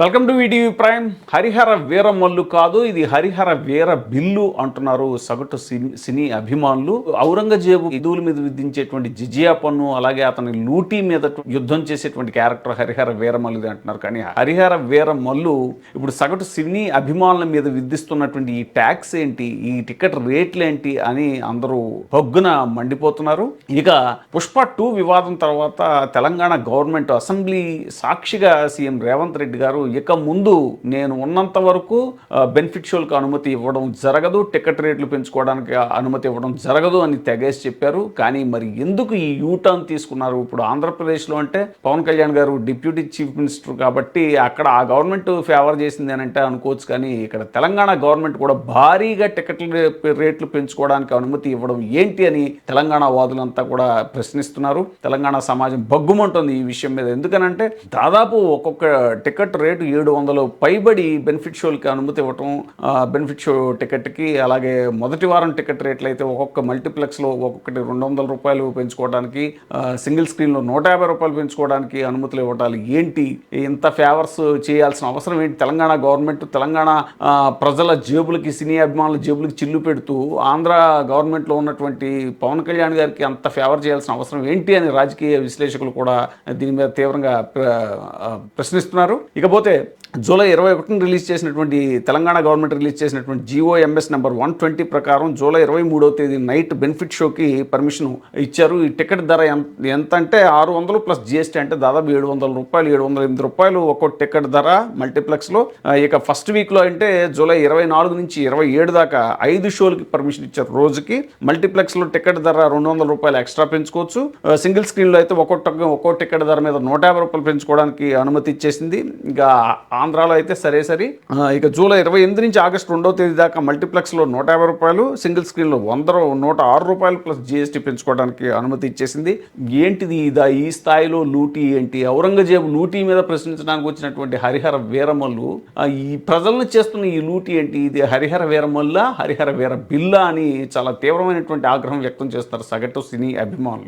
Welcome to ETV prime. Harihara Veeramallu కాదు, ఇది హరిహర వీర bill అంటున్నారు సగటు సినీ అభిమానులు. ఔరంగజేబు హిందువుల మీద విధించేటువంటి జిజియా పన్ను, అలాగే అతని లూటీ మీద యుద్ధం చేసేటువంటి క్యారెక్టర్ హరిహర వీరమల్లు అంటున్నారు. కానీ హరిహర వీరమల్లు ఇప్పుడు సగటు సినీ అభిమానుల మీద విధిస్తున్నటువంటి ఈ ట్యాక్స్ ఏంటి, ఈ టికెట్ రేట్లు ఏంటి అని అందరూ హొగ్గున మండిపోతున్నారు. ఇక పుష్ప 2 వివాదం తర్వాత తెలంగాణ గవర్నమెంట్ అసెంబ్లీ సాక్షిగా సీఎం రేవంత్ రెడ్డి గారు ఇక ముందు నేను ఉన్నంత వరకు బెనిఫిట్ షోలకు అనుమతి ఇవ్వడం జరగదు, టికెట్ రేట్లు పెంచుకోవడానికి అనుమతి ఇవ్వడం జరగదు అని తెగేసి చెప్పారు. కానీ మరి ఎందుకు ఈ యూటర్న్ తీసుకున్నారు? ఇప్పుడు ఆంధ్రప్రదేశ్లో అంటే పవన్ కళ్యాణ్ గారు డిప్యూటీ చీఫ్ మినిస్టర్ కాబట్టి అక్కడ ఆ గవర్నమెంట్ ఫేవర్ చేసింది అని అంటే అనుకోవచ్చు. కానీ ఇక్కడ తెలంగాణ గవర్నమెంట్ కూడా భారీగా టికెట్ల రేట్లు పెంచుకోవడానికి అనుమతి ఇవ్వడం ఏంటి అని తెలంగాణ వాదులంతా కూడా ప్రశ్నిస్తున్నారు. తెలంగాణ సమాజం బగ్గుమంటుంది ఈ విషయం మీద. ఎందుకనంటే దాదాపు ఒక్కొక్క టికెట్ రేటు 700 పైబడి బెనిఫిట్ షోలకి అనుమతి ఇవ్వటం, బెనిఫిట్ షో టికెట్కి. అలాగే మొదటి వారం టికెట్ రేట్లు అయితే ఒక్కొక్క మల్టీప్లెక్స్లో ఒక్కొక్కటి 200 రూపాయలు పెంచుకోవడానికి, సింగిల్ స్క్రీన్లో 150 రూపాయలు పెంచుకోవడానికి అనుమతులు ఇవ్వటాలు ఏంటి? ఇంత ఫేవర్స్ చేయాల్సిన అవసరం ఏంటి? తెలంగాణ గవర్నమెంట్ తెలంగాణ ప్రజల జేబులకి, సినీ అభిమానుల జేబులకి చిల్లు పెడుతూ ఆంధ్ర గవర్నమెంట్లో ఉన్నటువంటి పవన్ కళ్యాణ్ గారికి అంత ఫేవర్ చేయాల్సిన అవసరం ఏంటి అని రాజకీయ విశ్లేషకులు కూడా దీని మీద తీవ్రంగా ప్రశ్నిస్తున్నారు. ఇకపోతే జూలై 21న రిలీజ్ చేసినటువంటి తెలంగాణ గవర్నమెంట్ రిలీజ్ చేసినటువంటి GOMS నెంబర్ 120 ప్రకారం జూలై 23వ తేదీ నైట్ బెనిఫిట్ షోకి పర్మిషన్ ఇచ్చారు. ఈ టికెట్ ధర ఎంత అంటే 600 ప్లస్ GST అంటే దాదాపు 700 రూపాయలు, 708 రూపాయలు ఒక్కో టికెట్ ధర మల్టీప్లెక్స్లో. ఇక ఫస్ట్ వీక్లో అంటే జూలై 24 నుంచి 27 దాకా 5 షోలకి పర్మిషన్ ఇచ్చారు రోజుకి. మల్టీప్లెక్స్లో టికెట్ ధర 200 రూపాయలు ఎక్స్ట్రా పెంచుకోవచ్చు. సింగిల్ స్క్రీన్లో అయితే ఒక్కో టికెట్ ధర మీద 150 రూపాయలు పెంచుకోవడానికి అనుమతి ఇచ్చేసింది. ఇంకా ఆంధ్రాలో అయితే సరే. ఇక జూలై 28 నుంచి ఆగస్టు 2వ తేదీ దాకా మల్టీప్లెక్స్లో 150 రూపాయలు, సింగిల్ స్క్రీన్లో 106 రూపాయలు ప్లస్ GST పెంచుకోవడానికి అనుమతి ఇచ్చేసింది. ఏంటిది ఈ స్థాయిలో లూటీ ఏంటి? ఔరంగజేబు లూటీ మీద ప్రశ్నించడానికి వచ్చినటువంటి హరిహర వీరమల్లు ఈ ప్రజలను చేస్తున్న ఈ లూటీ ఏంటి? ఇది హరిహర వీరమల్ల, హరిహర వీర బిల్లా అని చాలా తీవ్రమైనటువంటి ఆగ్రహం వ్యక్తం చేస్తారు సగటు సినీ అభిమానులు.